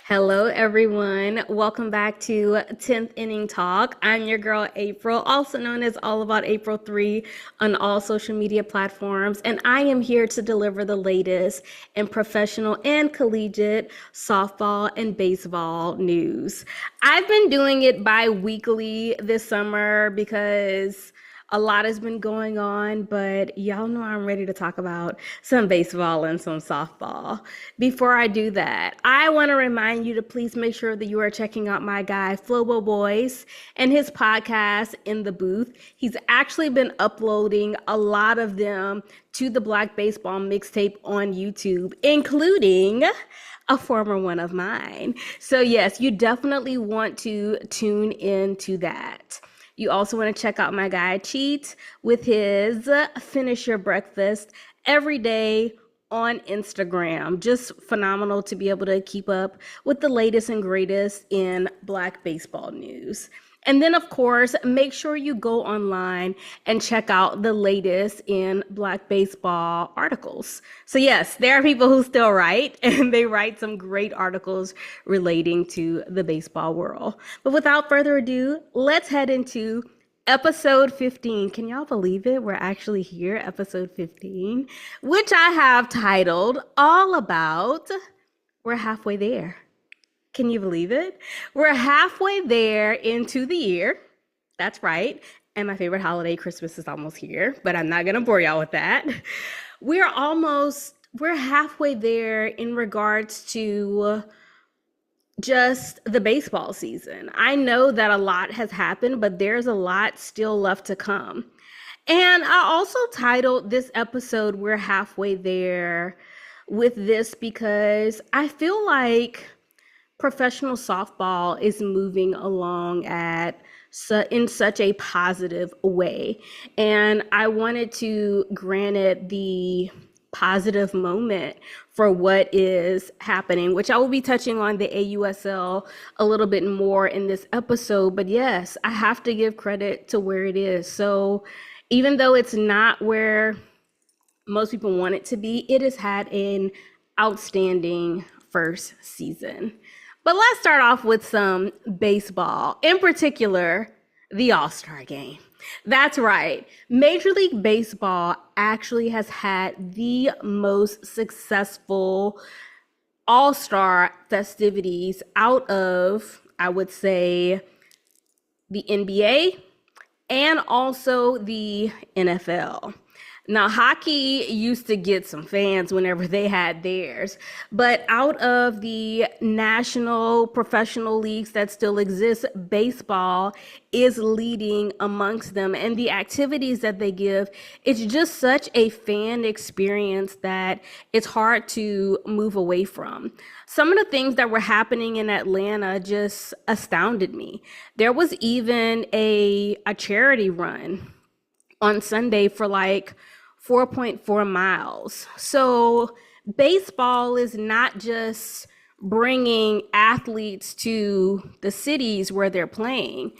Hello, everyone. Welcome back to 10th Inning Talk. I'm your girl, April, also known as All About April 3 on all social media platforms. And I am here to deliver the latest in professional and collegiate softball and baseball news. I've been doing it bi-weekly this summer because a lot has been going on, but y'all know I'm ready to talk about some baseball and some softball. Before I do that, I want to remind you to please make sure that you are checking out my guy, Flobo Boys, and his podcast, In the Booth. He's actually been uploading a lot of them to the Black Baseball Mixtape on YouTube, including a former one of mine. So yes, you definitely want to tune into that. You also want to check out my guy Cheat with his Finish Your Breakfast every day on Instagram. Just phenomenal to be able to keep up with the latest and greatest in Black baseball news. And then, of course, make sure you go online and check out the latest in Black baseball articles. So yes, there are people who still write, and they write some great articles relating to the baseball world. But without further ado, let's head into episode 15. Can y'all believe it? We're actually here, episode 15, which I have titled All About We're Halfway There. Can you believe it? We're halfway there into the year. That's right. And my favorite holiday, Christmas, is almost here, but I'm not going to bore y'all with that. We're halfway there in regards to just the baseball season. I know that a lot has happened, but there's a lot still left to come. And I also titled this episode, We're Halfway There, with this because I feel like professional softball is moving along in such a positive way. And I wanted to grant it the positive moment for what is happening, which I will be touching on the AUSL a little bit more in this episode. But yes, I have to give credit to where it is. So even though it's not where most people want it to be, it has had an outstanding first season. But let's start off with some baseball, in particular, the All-Star game. That's right. Major League Baseball actually has had the most successful All-Star festivities out of, I would say, the NBA and also the NFL. Now, hockey used to get some fans whenever they had theirs, but out of the national professional leagues that still exist, baseball is leading amongst them. And the activities that they give, it's just such a fan experience that it's hard to move away from. Some of the things that were happening in Atlanta just astounded me. There was even a charity run on Sunday for like 4.4 miles. So baseball is not just bringing athletes to the cities where they're playing.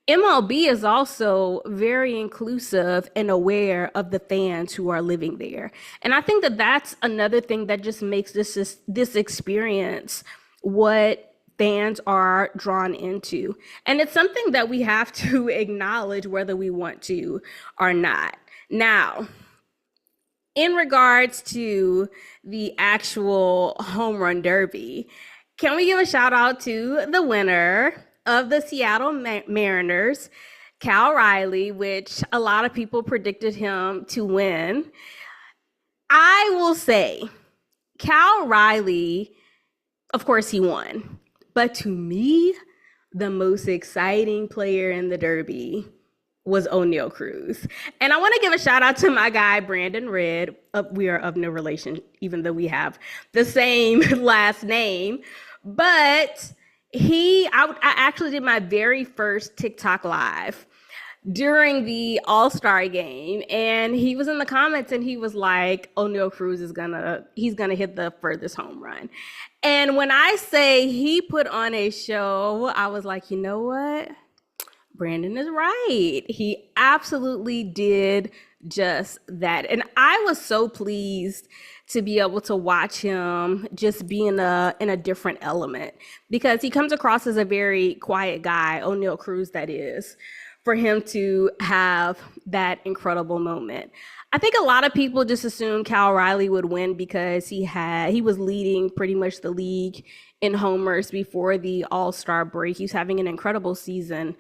MLB is also very inclusive and aware of the fans who are living there. And I think that that's another thing that just makes this experience what fans are drawn into. And it's something that we have to acknowledge whether we want to or not. Now, in regards to the actual home run derby, can we give a shout out to the winner of the Seattle Mariners, Cal Riley, which a lot of people predicted him to win. I will say, Cal Riley, of course he won, but to me, the most exciting player in the derby was O'Neal Cruz. And I want to give a shout out to my guy, Brandon Red. We are of no relation, even though we have the same last name. But I actually did my very first TikTok live during the All-Star game, and he was in the comments and he was like, O'Neal Cruz he's gonna hit the furthest home run. And when I say he put on a show, I was like, you know what? Brandon is right. He absolutely did just that. And I was so pleased to be able to watch him just be in a different element, because he comes across as a very quiet guy, O'Neal Cruz that is, for him to have that incredible moment. I think a lot of people just assumed Cal Riley would win because he was leading pretty much the league in homers before the All-Star break. He's having an incredible season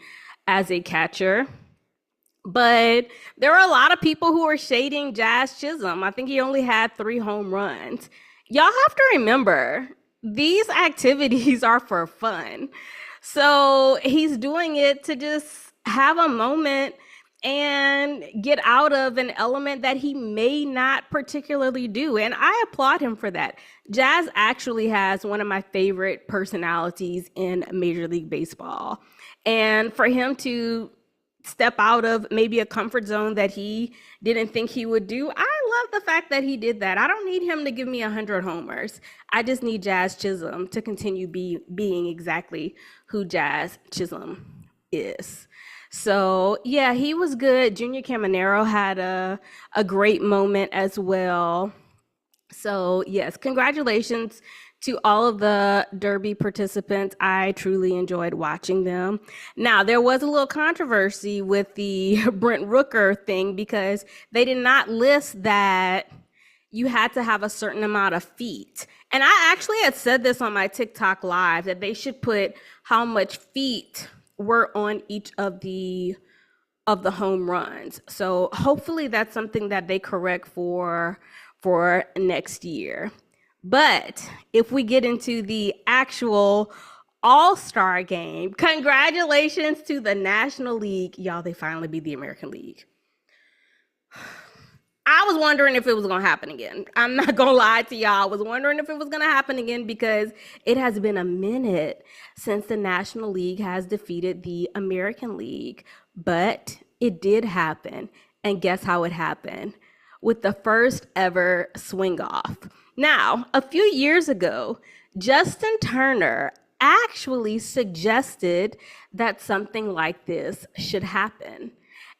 as a catcher. But there are a lot of people who are shading Jazz Chisholm. I think he only had 3 home runs. Y'all have to remember, these activities are for fun. So he's doing it to just have a moment and get out of an element that he may not particularly do. And I applaud him for that. Jazz actually has one of my favorite personalities in Major League Baseball. And for him to step out of maybe a comfort zone that he didn't think he would do, I love the fact that he did that. I don't need him to give me 100 homers. I just need Jazz Chisholm to continue being exactly who Jazz Chisholm is. So yeah, he was good. Junior Caminero had a great moment as well. So yes, congratulations to all of the Derby participants. I truly enjoyed watching them. Now, there was a little controversy with the Brent Rooker thing because they did not list that you had to have a certain amount of feet. And I actually had said this on my TikTok live, that they should put how much feet were on each of the home runs. So hopefully that's something that they correct for next year. But if we get into the actual All-Star game, congratulations to the National League. Y'all, they finally beat the American League. I was wondering if it was going to happen again. I'm not going to lie to y'all. I was wondering if it was going to happen again because it has been a minute since the National League has defeated the American League. But it did happen. And guess how it happened? With the first ever swing off. Now, a few years ago, Justin Turner actually suggested that something like this should happen.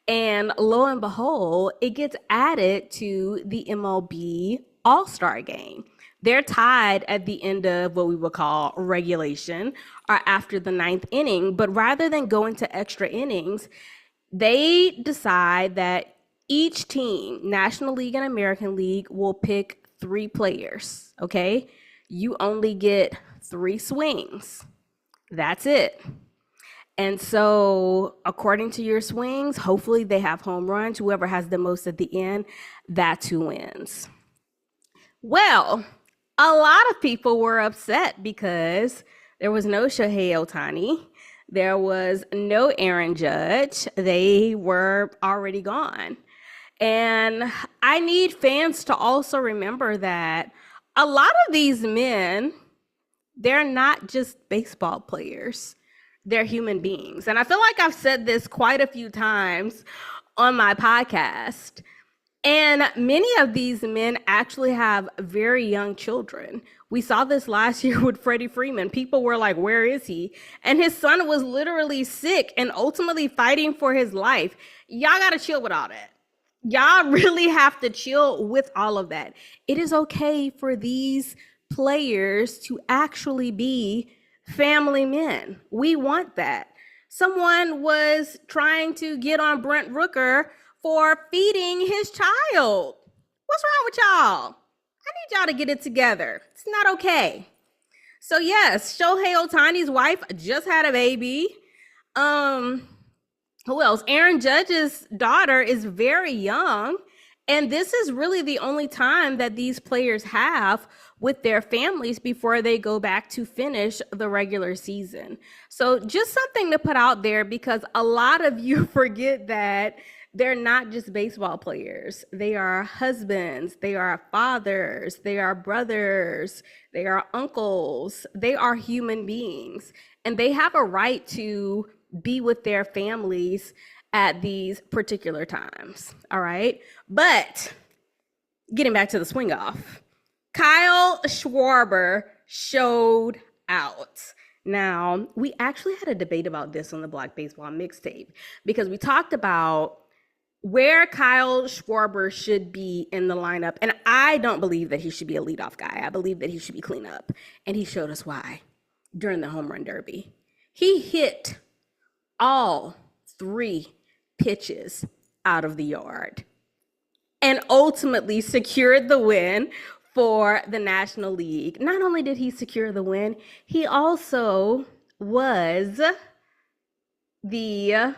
And lo and behold, it gets added to the MLB All-Star game. They're tied at the end of what we would call regulation or after the 9th inning. But rather than going to extra innings, they decide that each team, National League and American League, will pick 3 players, okay? You only get 3 swings. That's it. And so according to your swings, hopefully they have home runs. Whoever has the most at the end, that's who wins. Well, a lot of people were upset because there was no Shohei Ohtani. There was no Aaron Judge. They were already gone. And I need fans to also remember that a lot of these men, they're not just baseball players. They're human beings. And I feel like I've said this quite a few times on my podcast. And many of these men actually have very young children. We saw this last year with Freddie Freeman. People were like, where is he? And his son was literally sick and ultimately fighting for his life. Y'all got to chill with all that. Y'all really have to chill with all of that. It is okay for these players to actually be family men. We want that. Someone was trying to get on Brent Rooker for feeding his child. What's wrong with y'all? I need y'all to get it together. It's not okay. So yes, Shohei Ohtani's wife just had a baby. Who else? Aaron Judge's daughter is very young. And this is really the only time that these players have with their families before they go back to finish the regular season. So just something to put out there, because a lot of you forget that they're not just baseball players. They are husbands, they are fathers, they are brothers, they are uncles, they are human beings. And they have a right to be with their families at these particular times, all right? But getting back to the swing off, Kyle Schwarber showed out. Now, we actually had a debate about this on the Black Baseball Mixtape because we talked about where Kyle Schwarber should be in the lineup. And I don't believe that he should be a leadoff guy. I believe that he should be cleanup. And he showed us why during the home run derby. He hit all three pitches out of the yard and ultimately secured the win for the National League. Not only did he secure the win, he also was the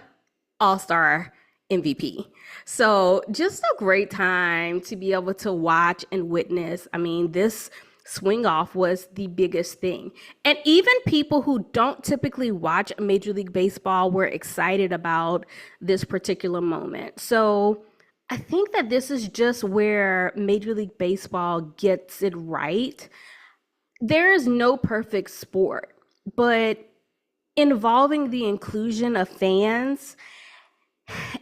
All-Star MVP. So just a great time to be able to watch and witness. I mean, this swing off was the biggest thing. And even people who don't typically watch Major League Baseball were excited about this particular moment. So I think that this is just where Major League Baseball gets it right. There is no perfect sport, but involving the inclusion of fans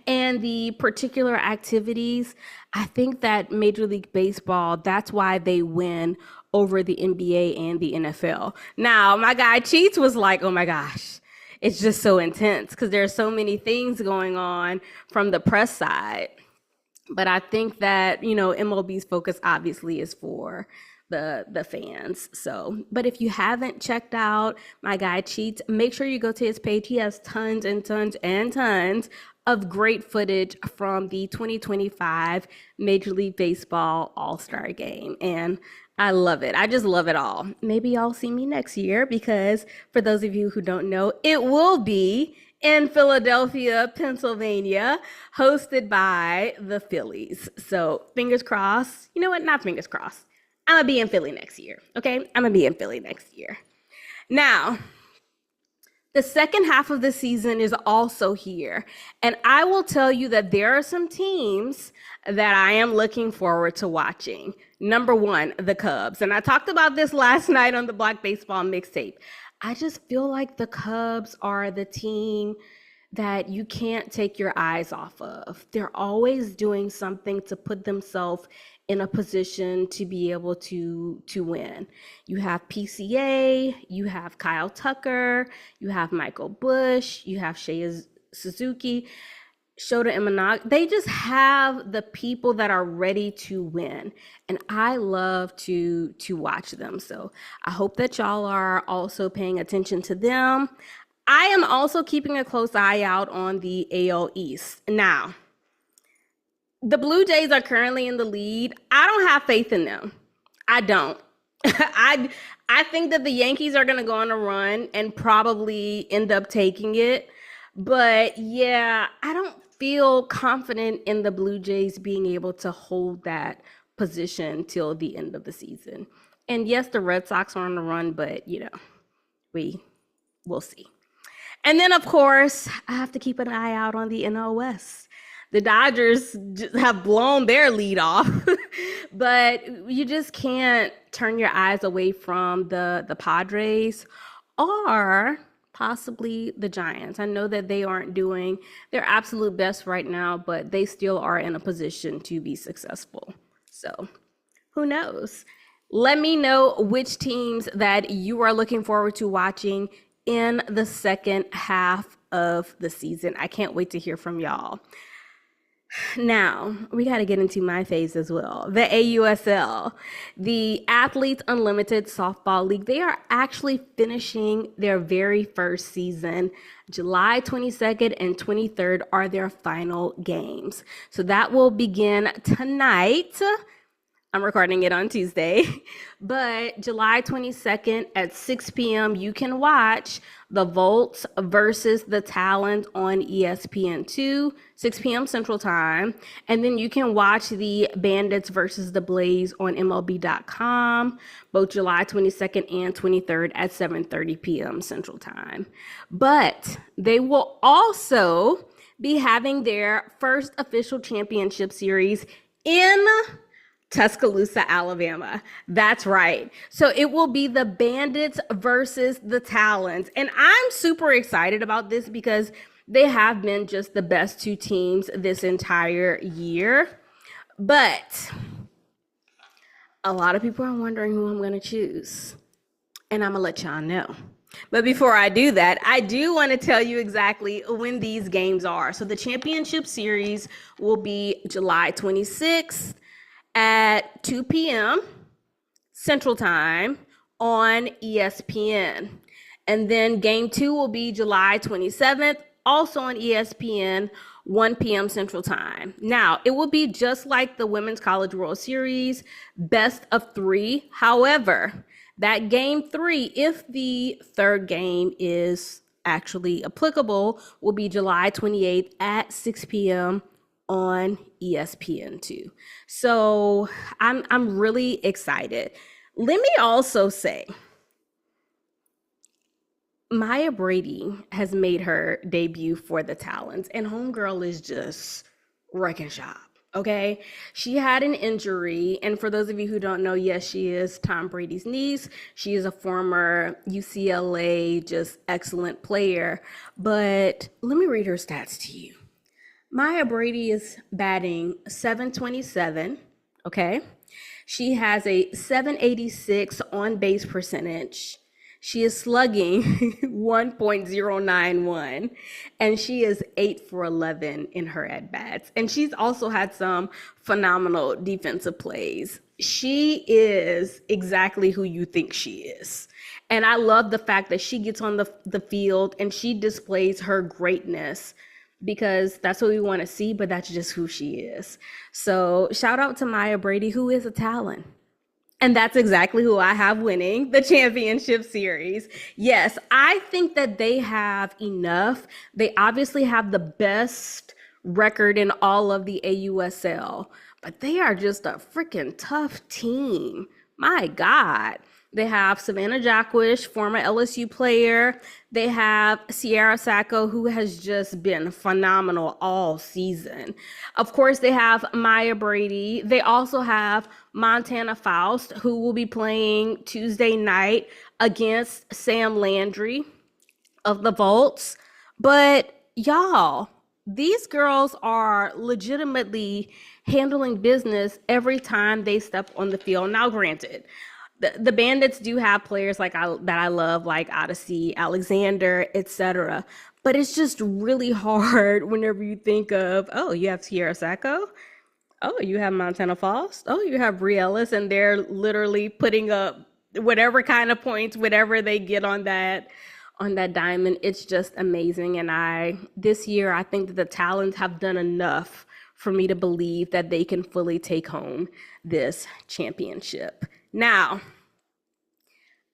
and the particular activities, I think that Major League Baseball, that's why they win over the NBA and the NFL. Now, my guy Cheats was like, oh my gosh, it's just so intense because there's so many things going on from the press side. But I think that, MLB's focus obviously is for the fans. So, but if you haven't checked out my guy Cheats, make sure you go to his page. He has tons and tons and tons of great footage from the 2025 Major League Baseball All-Star Game. And I love it. I just love it all. Maybe y'all see me next year because for those of you who don't know, it will be in Philadelphia, Pennsylvania, hosted by the Phillies. So fingers crossed. You know what? Not fingers crossed. I'm going to be in Philly next year. Okay? I'm going to be in Philly next year. Now, the second half of the season is also here. And I will tell you that there are some teams that I am looking forward to watching. Number one, the Cubs. And I talked about this last night on the Black Baseball Mixtape. I just feel like the Cubs are the team that you can't take your eyes off of. They're always doing something to put themselves in a position to be able to win. You have PCA, you have Kyle Tucker, you have Michael Busch, you have Shea Suzuki, Shota Imanaga. They just have the people that are ready to win. And I love to watch them. So I hope that y'all are also paying attention to them. I am also keeping a close eye out on the AL East. Now, the Blue Jays are currently in the lead. I don't have faith in them. I don't. I think that the Yankees are going to go on a run and probably end up taking it. But yeah, I don't feel confident in the Blue Jays being able to hold that position till the end of the season. And yes, the Red Sox are on the run, but we'll see. And then, of course, I have to keep an eye out on the NL West. The Dodgers just have blown their lead off, but you just can't turn your eyes away from the Padres or possibly the Giants. I know that they aren't doing their absolute best right now, but they still are in a position to be successful. So who knows? Let me know which teams that you are looking forward to watching in the second half of the season. I can't wait to hear from y'all. Now, we got to get into my phase as well. The AUSL, the Athletes Unlimited Softball League, they are actually finishing their very first season. July 22nd and 23rd are their final games. So that will begin tonight. I'm recording it on Tuesday, but July 22nd at 6 p.m. you can watch the Volts versus the Talent on ESPN2, 6 p.m. Central Time. And then you can watch the Bandits versus the Blaze on MLB.com, both July 22nd and 23rd at 7:30 p.m. Central Time. But they will also be having their first official championship series in Tuscaloosa, Alabama. That's right. So it will be the Bandits versus the Talons. And I'm super excited about this because they have been just the best two teams this entire year. But a lot of people are wondering who I'm going to choose. And I'm going to let y'all know. But before I do that, I do want to tell you exactly when these games are. So the championship series will be July 26th at 2 p.m. Central Time on ESPN. And then game two will be July 27th, also on ESPN, 1 p.m. Central Time. Now, it will be just like the Women's College World Series, best of three. However, that game three, if the third game is actually applicable, will be July 28th at 6 p.m. on ESPN2. So I'm really excited. Let me also say, Maya Brady has made her debut for the Talons, and Homegirl is just wrecking shop. Okay, she had an injury, and for those of you who don't know, yes, she is Tom Brady's niece. She is a former UCLA just excellent player. But let me read her stats to you. Maya Brady is batting 727. Okay, she has a 786 on base percentage. She is slugging 1.091, and she is 8 for 11 in her at bats. And she's also had some phenomenal defensive plays. She is exactly who you think she is. And I love the fact that she gets on the field and she displays her greatness, because that's what we want to see, but that's just who she is. So shout out to Maya Brady, who is a talent. And that's exactly who I have winning the championship series. Yes, I think that they have enough. They obviously have the best record in all of the AUSL, but they are just a freaking tough team. My God. They have Savannah Jacquish, former LSU player. They have Sierra Sacco, who has just been phenomenal all season. Of course, they have Maya Brady. They also have Montana Faust, who will be playing Tuesday night against Sam Landry of the Volts. But y'all, these girls are legitimately handling business every time they step on the field. Now, granted, the Bandits do have players that I love, like Odyssey, Alexander, etc. But it's just really hard whenever you think of, oh, you have Sierra Sacco, oh, you have Montana Falls, oh, you have Brie Ellis, and they're literally putting up whatever kind of points, whatever they get on that diamond. It's just amazing. And this year, I think that the Talons have done enough for me to believe that they can fully take home this championship. Now,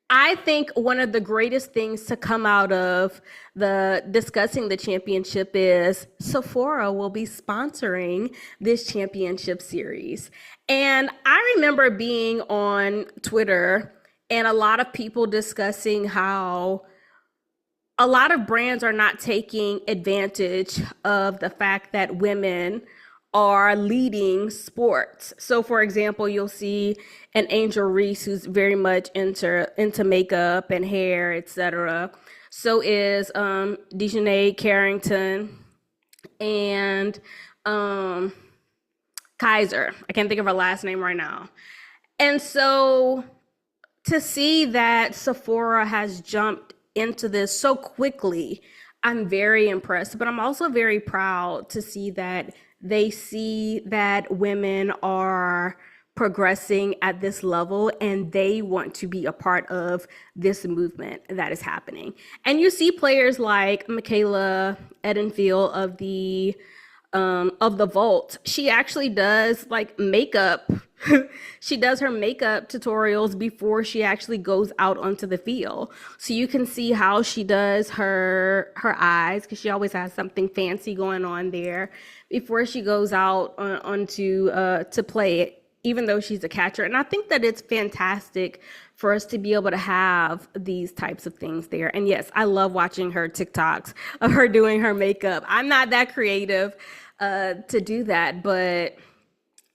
I think one of the greatest things to come out of the discussing the championship is Sephora will be sponsoring this championship series. And I remember being on Twitter and a lot of people discussing how a lot of brands are not taking advantage of the fact that women are leading sports. So for example, you'll see an Angel Reese who's very much into makeup and hair, etc. So is Dejanay Carrington and Kaiser. I can't think of her last name right now. And so to see that Sephora has jumped into this so quickly, I'm very impressed, but I'm also very proud to see that they see that women are progressing at this level and they want to be a part of this movement that is happening. And you see players like Michaela Edenfield of the Vault. She actually does like makeup. She does her makeup tutorials before she actually goes out onto the field. So you can see how she does her eyes, because she always has something fancy going on there before she goes out onto to play it, even though she's a catcher. And I think that it's fantastic for us to be able to have these types of things there. And yes, I love watching her TikToks of her doing her makeup. I'm not that creative to do that, but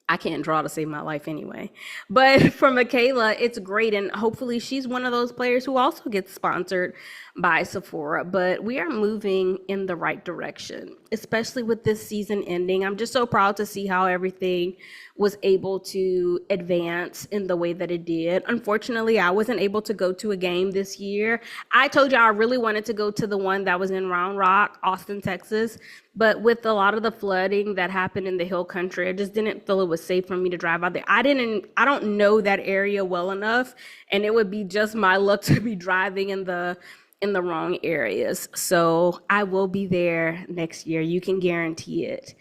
I can't draw to save my life anyway. But for Michaela, it's great. And hopefully she's one of those players who also gets sponsored by Sephora. But we are moving in the right direction, especially with this season ending. I'm just so proud to see how everything was able to advance in the way that it did. Unfortunately, I wasn't able to go to a game this year. I told you I really wanted to go to the one that was in Round Rock, Austin, Texas. But with a lot of the flooding that happened in the hill country, I just didn't feel it was safe for me to drive out there. I don't know that area well enough, and it would be just my luck to be driving in the wrong areas. So I will be there next year. You can guarantee it.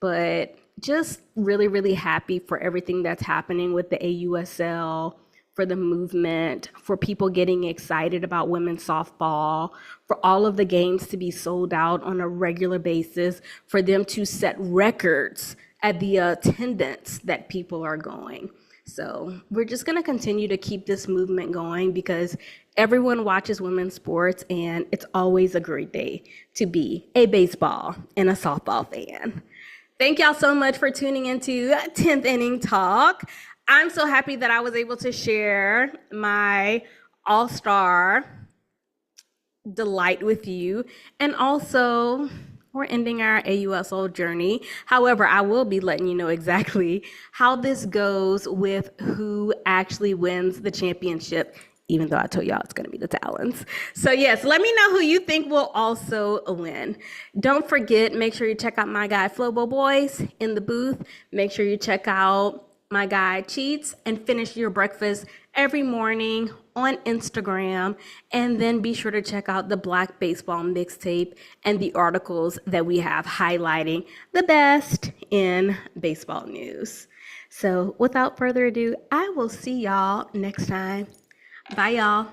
But just really, really happy for everything that's happening with the AUSL, for the movement, for people getting excited about women's softball, for all of the games to be sold out on a regular basis, for them to set records at the attendance that people are going. So we're just going to continue to keep this movement going because everyone watches women's sports and it's always a great day to be a baseball and a softball fan. Thank y'all so much for tuning into 10th Inning Talk. I'm so happy that I was able to share my all-star delight with you. And also, we're ending our AUSL journey. However, I will be letting you know exactly how this goes with who actually wins the championship, even though I told y'all it's going to be the Talons. So yes, let me know who you think will also win. Don't forget, make sure you check out my guy Flobo Boys in the booth. Make sure you check out my guy Cheats and Finish Your Breakfast every morning on Instagram. And then be sure to check out the Black Baseball mixtape and the articles that we have highlighting the best in baseball news. So without further ado, I will see y'all next time. Bye, y'all.